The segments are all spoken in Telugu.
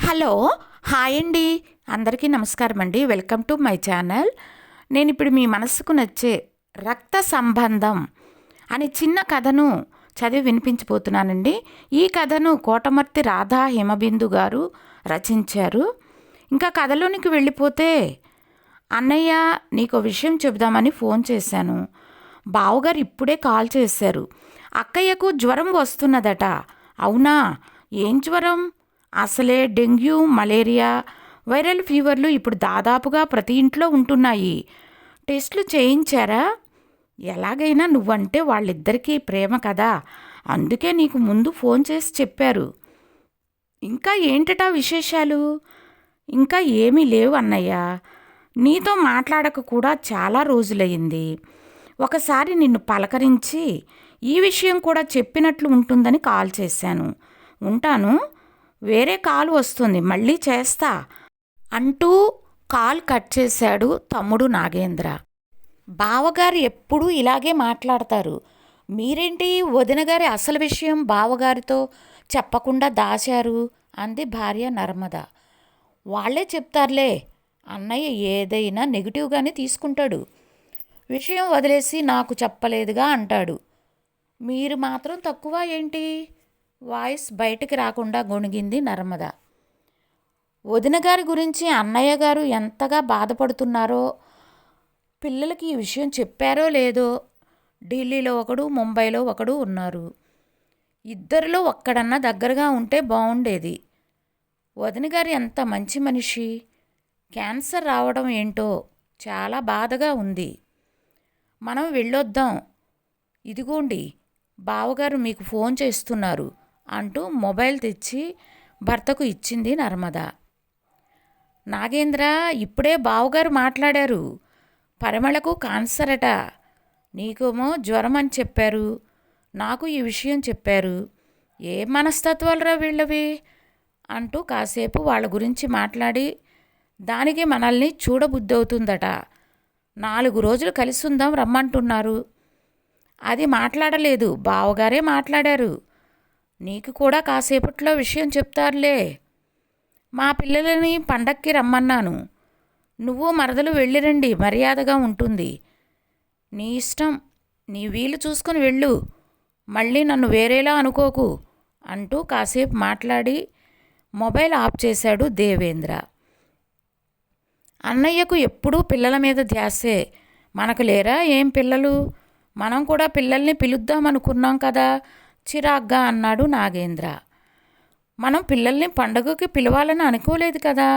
హలో. హాయ్ అండి. అందరికీ నమస్కారం అండి. Welcome to my channel. నేను ఇప్పుడు మీ మనసుకు నచ్చే రక్త సంబంధం అనే చిన్న కథను చదివి వినిపించబోతున్నానండి. ఈ కథను కోటమర్తి రాధా హిమబిందు గారు రచించారు. ఇంకా కథలోనికి వెళ్ళిపోతే, అన్నయ్య నీకు విషయం చెబుదామని ఫోన్ చేశాను. బావగారు ఇప్పుడే కాల్ చేశారు. అక్కయ్యకు జ్వరం వస్తున్నదట. అవునా? ఏం జ్వరం? అసలే డెంగ్యూ, మలేరియా, వైరల్ ఫీవర్లు ఇప్పుడు దాదాపుగా ప్రతి ఇంట్లో ఉంటున్నాయి. టెస్టులు చేయించారా? ఎలాగైనా నువ్వంటే వాళ్ళిద్దరికీ ప్రేమ కదా, అందుకే నీకు ముందు ఫోన్ చేసి చెప్పారు. ఇంకా ఏంటటా విశేషాలు? ఇంకా ఏమీ లేవు అన్నయ్య. నీతో మాట్లాడక కూడా చాలా రోజులయ్యింది. ఒకసారి నిన్ను పలకరించి ఈ విషయం కూడా చెప్పినట్లు ఉంటుందని కాల్ చేశాను. ఉంటాను, వేరే కాల్ వస్తుంది, మళ్ళీ చేస్తా అంటూ కాల్ కట్ చేశాడు తమ్ముడు నాగేంద్ర. బావగారు ఎప్పుడూ ఇలాగే మాట్లాడతారు. మీరేంటి వదిన గారి అసలు విషయం బావగారితో చెప్పకుండా దాచారు అంది భార్య నర్మద. వాళ్లే చెప్తారులే. అన్నయ్య ఏదైనా నెగిటివ్గానే తీసుకుంటాడు. విషయం వదిలేసి నాకు చెప్పలేదుగా అంటాడు. మీరు మాత్రం తక్కువ ఏంటి? వాయిస్ బయటికి రాకుండా గొణిగింది నర్మద. వదిన గారి గురించి అన్నయ్య గారు ఎంతగా బాధపడుతున్నారో, పిల్లలకి ఈ విషయం చెప్పారో లేదో. ఢిల్లీలో ఒకడు, ముంబైలో ఒకడు ఉన్నారు. ఇద్దరిలో ఒక్కడన్నా దగ్గరగా ఉంటే బాగుండేది. వదిన గారు ఎంత మంచి మనిషి. క్యాన్సర్ రావడం ఏంటో చాలా బాధగా ఉంది. మనం వెళ్ళొద్దాం. ఇదిగోండి బావగారు మీకు ఫోన్ చేస్తున్నారు అంటూ మొబైల్ తెచ్చి భర్తకు ఇచ్చింది నర్మద. నాగేంద్ర, ఇప్పుడే బావగారు మాట్లాడారు. పరిమళకు క్యాన్సర్ అట. నీకేమో జ్వరం అని చెప్పారు. నాకు ఈ విషయం చెప్పారు. ఏ మనస్తత్వాలురా వీళ్ళవి అంటూ కాసేపు వాళ్ళ గురించి మాట్లాడి, దానికి మనల్ని చూడబుద్దవుతుందట. 4 రోజులు కలిసి ఉందాం రమ్మంటున్నారు. అది మాట్లాడలేదు, బావగారే మాట్లాడారు. నీకు కూడా కాసేపట్లో విషయం చెప్తారులే. మా పిల్లలని పండక్కి రమ్మన్నాను. నువ్వు మరదలు వెళ్ళిరండి, మర్యాదగా ఉంటుంది. నీ ఇష్టం, నీ వీలు చూసుకుని వెళ్ళు. మళ్ళీ నన్ను వేరేలా అనుకోకు అంటూ కాసేపు మాట్లాడి మొబైల్ ఆఫ్ చేశాడు దేవేంద్ర. అన్నయ్యకు ఎప్పుడూ పిల్లల మీద ధ్యాసే. మనకు లేరా ఏం పిల్లలు? మనం కూడా పిల్లల్ని పిలుద్దామనుకున్నాం కదా చిరాగ్గా అన్నాడు నాగేంద్ర. మనం పిల్లల్ని పండుగకి పిలవాలని అనుకోలేదు కదా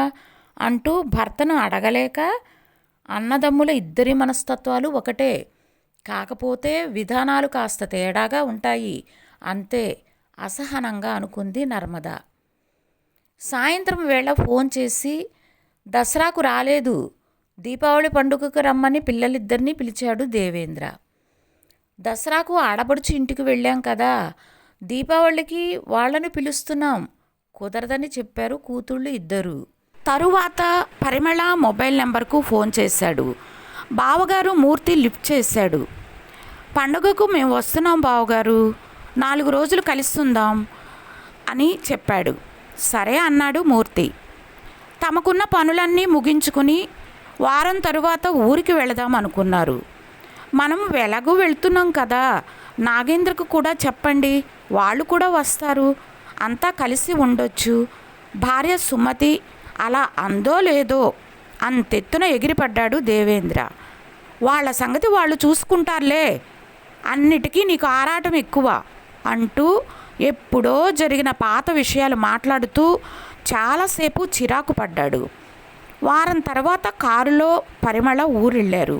అంటూ భర్తను అడగలేక, అన్నదమ్ముల ఇద్దరి మనస్తత్వాలు ఒకటే, కాకపోతే విధానాలు కాస్త తేడాగా ఉంటాయి అంతే అసహనంగా అనుకుంది నర్మద. సాయంత్రం వేళ ఫోన్ చేసి దసరాకు రాలేదు, దీపావళి పండుగకు రమ్మని పిల్లలిద్దరినీ పిలిచాడు దేవేంద్ర. దసరాకు ఆడపడుచు ఇంటికి వెళ్ళాం కదా, దీపావళికి వాళ్ళని పిలుస్తున్నాం, కుదరదని చెప్పారు కూతుళ్ళు ఇద్దరు. తరువాత పరిమళ మొబైల్ నెంబర్కు ఫోన్ చేశాడు. బావగారు మూర్తి లిఫ్ట్ చేశాడు. పండుగకు మేము వస్తున్నాం బావగారు, 4 రోజులు కలుస్తుందాం అని చెప్పాడు. సరే అన్నాడు మూర్తి. తమకున్న పనులన్నీ ముగించుకుని వారం తరువాత ఊరికి వెళదాం అనుకున్నారు. మనం ఎలాగూ వెళ్తున్నాం కదా, నాగేంద్రకు కూడా చెప్పండి, వాళ్ళు కూడా వస్తారు, అంతా కలిసి ఉండొచ్చు. భార్య సుమతి అలా అందో లేదో అంతెత్తున ఎగిరిపడ్డాడు దేవేంద్ర. వాళ్ళ సంగతి వాళ్ళు చూసుకుంటారులే, అన్నిటికీ నీకు ఆరాటం ఎక్కువ అంటూ ఎప్పుడో జరిగిన పాత విషయాలు మాట్లాడుతూ చాలాసేపు చిరాకు పడ్డాడు. వారం తర్వాత కారులో పరిమళ ఊరెళ్ళారు.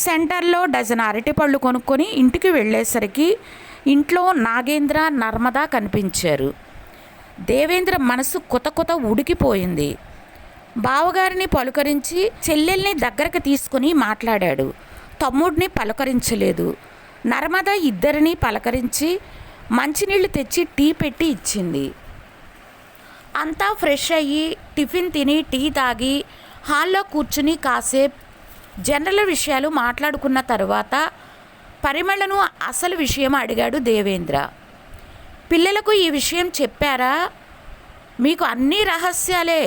సెంటర్లో డజన్ అరటిపళ్ళు కొనుక్కొని ఇంటికి వెళ్ళేసరికి ఇంట్లో నాగేంద్ర, నర్మద కనిపించారు. దేవేంద్ర మనసు కొత ఉడికిపోయింది. బావగారిని పలుకరించి చెల్లెల్ని దగ్గరకు తీసుకుని మాట్లాడాడు. తమ్ముడిని పలకరించలేదు. నర్మద ఇద్దరిని పలకరించి మంచినీళ్ళు తెచ్చి టీ పెట్టి ఇచ్చింది. అంతా ఫ్రెష్ అయ్యి టిఫిన్ తిని టీ తాగి హాల్లో కూర్చుని కాసేపు జనరల్ విషయాలు మాట్లాడుకున్న తరువాత పరిమళను అసలు విషయం అడిగాడు దేవేంద్ర. పిల్లలకు ఈ విషయం చెప్పారా? మీకు అన్ని రహస్యాలే.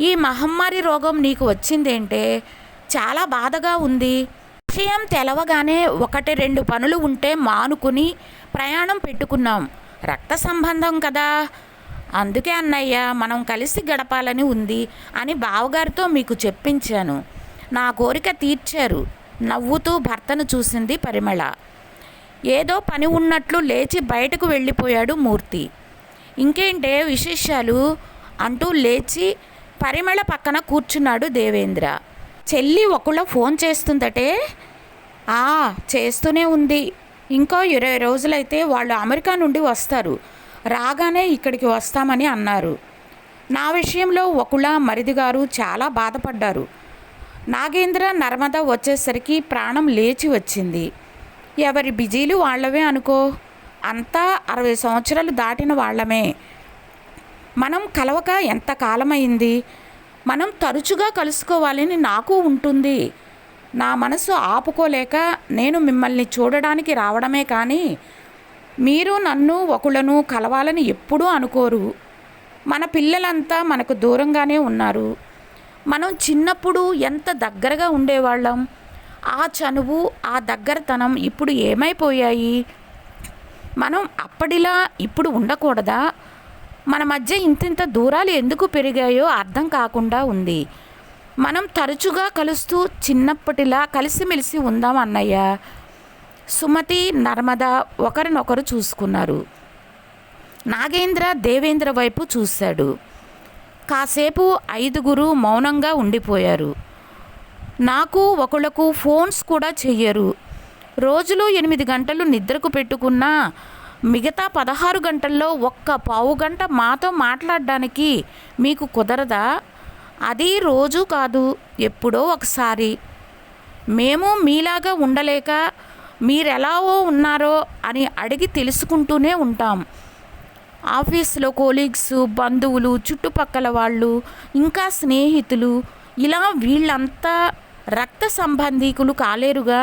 ఈ మహమ్మారి రోగం నీకు వచ్చిందేంటే? చాలా బాధగా ఉంది. విషయం తెలవగానే 1-2 పనులు ఉంటే మానుకుని ప్రయాణం పెట్టుకున్నాం. రక్త సంబంధం కదా, అందుకే అన్నయ్య మనం కలిసి గడపాలని ఉంది అని బావగారితో మీకు చెప్పించాను. నా కోరిక తీర్చారు. నవ్వుతూ భర్తను చూసింది పరిమళ. ఏదో పని ఉన్నట్లు లేచి బయటకు వెళ్ళిపోయాడు మూర్తి. ఇంకేంటే విశేషాలు అంటూ లేచి పరిమళ పక్కన కూర్చున్నాడు దేవేంద్ర. చెల్లి ఒకళ్ళ ఫోన్ చేస్తుందటే? చేస్తూనే ఉంది. ఇంకో 20 రోజులైతే వాళ్ళు అమెరికా నుండి వస్తారు. రాగానే ఇక్కడికి వస్తామని అన్నారు. నా విషయంలో ఒకళ్ళ మరిది గారు చాలా బాధపడ్డారు. నాగేంద్ర నర్మద వచ్చేసరికి ప్రాణం లేచి వచ్చింది. ఎవరి బిజీలు వాళ్ళవే అనుకో. అంతా 60 సంవత్సరాలు దాటిన వాళ్ళమే. మనం కలవక ఎంత కాలమైంది. మనం తరచుగా కలుసుకోవాలని నాకు ఉంటుంది. నా మనసు ఆపుకోలేక నేను మిమ్మల్ని చూడడానికి రావడమే కానీ మీరు నన్ను ఒకళ్ళను కలవాలని ఎప్పుడూ అనుకోరు. మన పిల్లలంతా మనకు దూరంగానే ఉన్నారు. మనం చిన్నప్పుడు ఎంత దగ్గరగా ఉండేవాళ్ళం. ఆ చనువు, ఆ దగ్గరతనం ఇప్పుడు ఏమైపోయాయి? మనం అప్పటిలా ఇప్పుడు ఉండకూడదా? మన మధ్య ఇంతింత దూరాలు ఎందుకు పెరిగాయో అర్థం కాకుండా ఉంది. మనం తరచుగా కలుస్తూ చిన్నప్పటిలా కలిసిమెలిసి ఉందాం అన్నయ్య. సుమతి, నర్మద ఒకరినొకరు చూసుకున్నారు. నాగేంద్ర దేవేంద్ర వైపు చూశాడు. కాసేపు 5 మౌనంగా ఉండిపోయారు. నాకు ఒకళ్ళకు ఫోన్స్ కూడా చెయ్యరు. రోజులో 8 గంటలు నిద్రకు పెట్టుకున్నా మిగతా 16 గంటల్లో ఒక్క పావు గంట మాతో మాట్లాడడానికి మీకు కుదరదా? అది రోజు కాదు, ఎప్పుడో ఒకసారి. మేము మీలాగా ఉండలేక మీరెలావో ఉన్నారో అని అడిగి తెలుసుకుంటూనే ఉంటాం. ఆఫీసులో కోలీగ్స్, బంధువులు, చుట్టుపక్కల వాళ్ళు, ఇంకా స్నేహితులు, ఇలా వీళ్ళంతా రక్త సంబంధీకులు కాలేరుగా.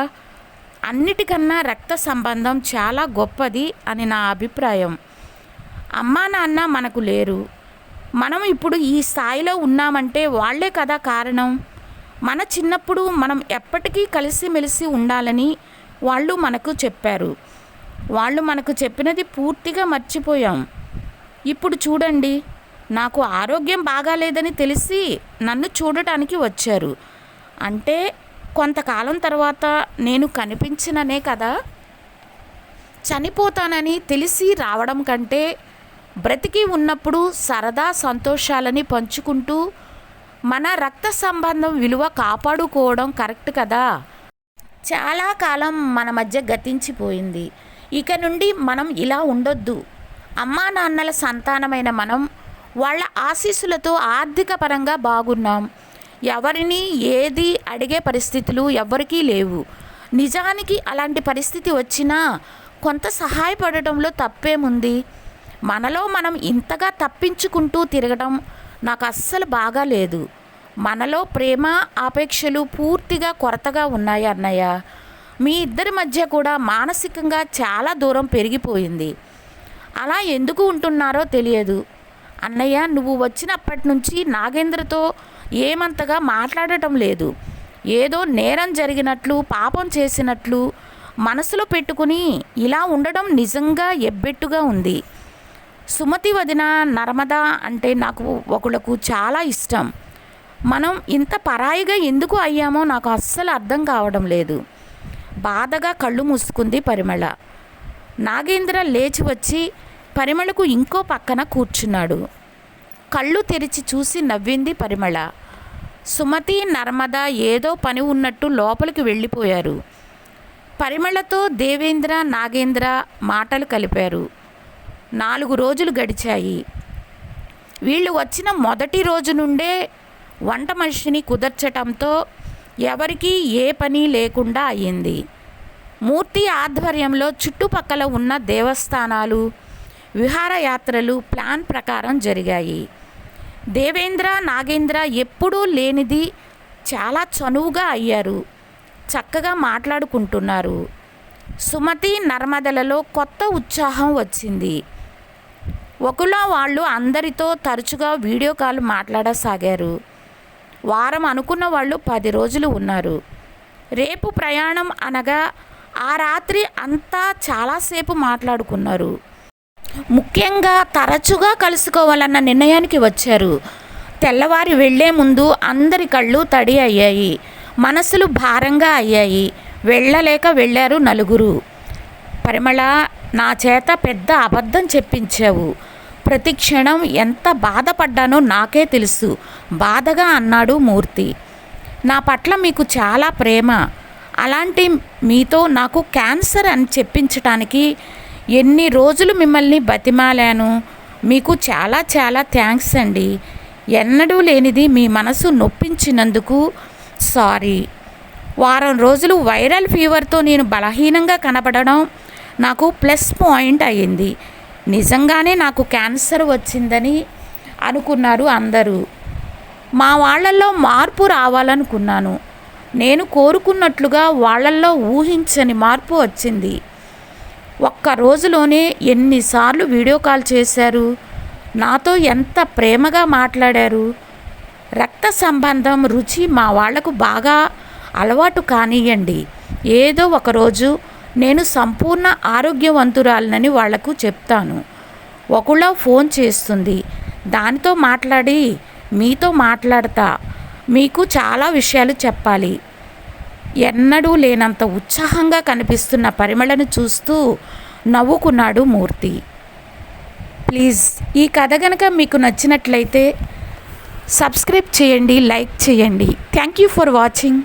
అన్నిటికన్నా రక్త సంబంధం చాలా గొప్పది అని నా అభిప్రాయం. అమ్మా నాన్న మనకు లేరు. మనం ఇప్పుడు ఈ స్థాయిలో ఉన్నామంటే వాళ్లే కదా కారణం. మన చిన్నప్పుడు మనం ఎప్పటికీ కలిసిమెలిసి ఉండాలని వాళ్ళు మనకు చెప్పారు. వాళ్ళు మనకు చెప్పినది పూర్తిగా మర్చిపోయాం. ఇప్పుడు చూడండి, నాకు ఆరోగ్యం బాగాలేదని తెలిసి నన్ను చూడటానికి వచ్చారు. అంటే కొంతకాలం తర్వాత నేను కనిపించిననే కదా. చనిపోతానని తెలిసి రావడం కంటే బ్రతికి ఉన్నప్పుడు సరదా సంతోషాలని పంచుకుంటూ మన రక్త సంబంధం విలువ కాపాడుకోవడం కరెక్ట్ కదా. చాలా కాలం మన మధ్య గతించిపోయింది. ఇక నుండి మనం ఇలా ఉండొద్దు. అమ్మా నాన్నల సంతానమైన మనం వాళ్ళ ఆశీస్సులతో ఆర్థిక పరంగా బాగున్నాం. ఎవరిని ఏది అడిగే పరిస్థితులు ఎవ్వరికీ లేవు. నిజానికి అలాంటి పరిస్థితి వచ్చినా కొంత సహాయపడటంలో తప్పేముంది? మనలో మనం ఇంతగా తప్పించుకుంటూ తిరగడం నాకు అస్సలు బాగాలేదు. మనలో ప్రేమ, ఆపేక్షలు పూర్తిగా కొరతగా ఉన్నాయి అన్నయ్య. మీ ఇద్దరి మధ్య కూడా మానసికంగా చాలా దూరం పెరిగిపోయింది. అలా ఎందుకు ఉంటున్నారో తెలియదు. అన్నయ్య, నువ్వు వచ్చినప్పటి నుంచి నాగేంద్రతో ఏమంతగా మాట్లాడటం లేదు. ఏదో నేరం జరిగినట్లు, పాపం చేసినట్లు మనసులో పెట్టుకుని ఇలా ఉండడం నిజంగా ఎబ్బెట్టుగా ఉంది. సుమతి వదిన, నర్మద అంటే నాకు ఒకళ్ళకు చాలా ఇష్టం. మనం ఇంత పరాయిగా ఎందుకు అయ్యామో నాకు అస్సలు అర్థం కావడం లేదు. బాధగా కళ్ళు మూసుకుంది పరిమళ. నాగేంద్ర లేచి వచ్చి పరిమళకు ఇంకో పక్కన కూర్చున్నాడు. కళ్ళు తెరిచి చూసి నవ్వింది పరిమళ. సుమతి, నర్మద ఏదో పని ఉన్నట్టు లోపలికి వెళ్ళిపోయారు. పరిమళతో దేవేంద్ర, నాగేంద్ర మాటలు కలిపారు. 4 రోజులు గడిచాయి. వీళ్ళు వచ్చిన మొదటి రోజు నుండే వంట మనిషిని కుదర్చటంతో ఎవరికీ ఏ పని లేకుండా అయ్యింది. మూర్తి ఆధ్వర్యంలో చుట్టుపక్కల ఉన్న దేవస్థానాలు, విహారయాత్రలు ప్లాన్ ప్రకారం జరిగాయి. దేవేంద్ర, నాగేంద్ర ఎప్పుడూ లేనిది చాలా చనువుగా అయ్యారు. చక్కగా మాట్లాడుకుంటున్నారు. సుమతి, నర్మదలలో కొత్త ఉత్సాహం వచ్చింది. ఒకలా వాళ్ళు అందరితో తరచుగా వీడియో కాల్ మాట్లాడసాగారు. వారం అనుకున్న వాళ్ళు 10 రోజులు ఉన్నారు. రేపు ప్రయాణం అనగా ఆ రాత్రి అంతా చాలాసేపు మాట్లాడుకున్నారు. ముఖ్యంగా తరచుగా కలుసుకోవాలన్న నిర్ణయానికి వచ్చారు. తెల్లవారి వెళ్లే ముందు అందరి కళ్ళు తడి అయ్యాయి, మనసులు భారంగా అయ్యాయి. వెళ్ళలేక వెళ్ళారు నలుగురు. పరిమళ, నా చేత పెద్ద అబద్ధం చెప్పించావు. ప్రతి క్షణం ఎంత బాధపడ్డానో నాకే తెలుసు, బాధగా అన్నాడు మూర్తి. నా పట్ల మీకు చాలా ప్రేమ. అలాంటి మీతో నాకు క్యాన్సర్ అని చెప్పించటానికి ఎన్ని రోజులు మిమ్మల్ని బతిమాలాను. మీకు చాలా చాలా థ్యాంక్స్ అండి. ఎన్నడూ లేనిది మీ మనసు నొప్పించినందుకు సారీ. వారం రోజులు వైరల్ ఫీవర్తో నేను బలహీనంగా కనబడడం నాకు ప్లస్ పాయింట్ అయ్యింది. నిజంగానే నాకు క్యాన్సర్ వచ్చిందని అనుకున్నారు అందరూ. మా వాళ్ళల్లో మార్పు రావాలనుకున్నాను. నేను కోరుకున్నట్లుగా వాళ్ళల్లో ఊహించని మార్పు వచ్చింది. ఒక్క రోజులోనే ఎన్నిసార్లు వీడియో కాల్ చేశారు, నాతో ఎంత ప్రేమగా మాట్లాడారు. రక్త సంబంధం రుచి మా వాళ్లకు బాగా అలవాటు కానియండి. ఏదో ఒకరోజు నేను సంపూర్ణ ఆరోగ్యవంతురాలనని వాళ్లకు చెప్తాను. ఒకళ్ళ ఫోన్ చేస్తుంది, దానితో మాట్లాడి మీతో మాట్లాడతా. మీకు చాలా విషయాలు చెప్పాలి. ఎన్నడూ లేనంత ఉత్సాహంగా కనిపిస్తున్న పరిమళను చూస్తూ నవ్వుకున్నాడు మూర్తి. ప్లీజ్ ఈ కథ గనక మీకు నచ్చినట్లయితే సబ్స్క్రైబ్ చేయండి, లైక్ చేయండి. Thank you for watching.